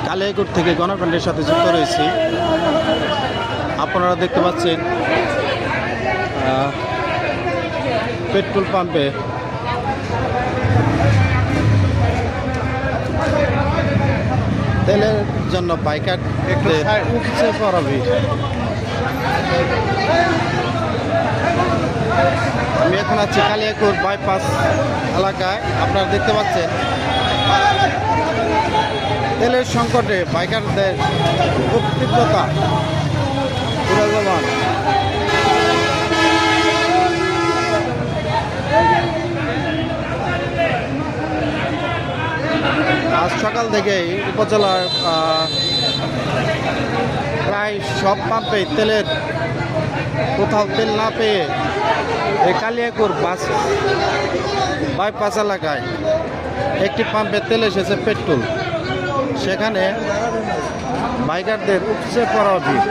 কালিয়াকৈর থেকে গণকণ্ঠের সাথে যুক্ত রয়েছি। আপনারা দেখতে পাচ্ছেন পেট্রোল পাম্পে তেলের জন্য বাইকারদের উপচে পড়া ভিড়। আমি এখন আছি কালিয়াকৈর বাইপাস এলাকায়। আপনারা দেখতে পাচ্ছেন তেলের সংকটে বাইকারদের খুব তীব্রতা বিরাজমান। আজ সকাল থেকেই উপজেলার প্রায় সব পাম্পে তেলের কোথাও তেল না পেয়ে এই কালিয়াকৈর বাইপাস এলাকায় একটি পাম্পে তেল এসেছে পেট্রোল, সেখানে বাইকারদের উপচে পড়া ভিড়।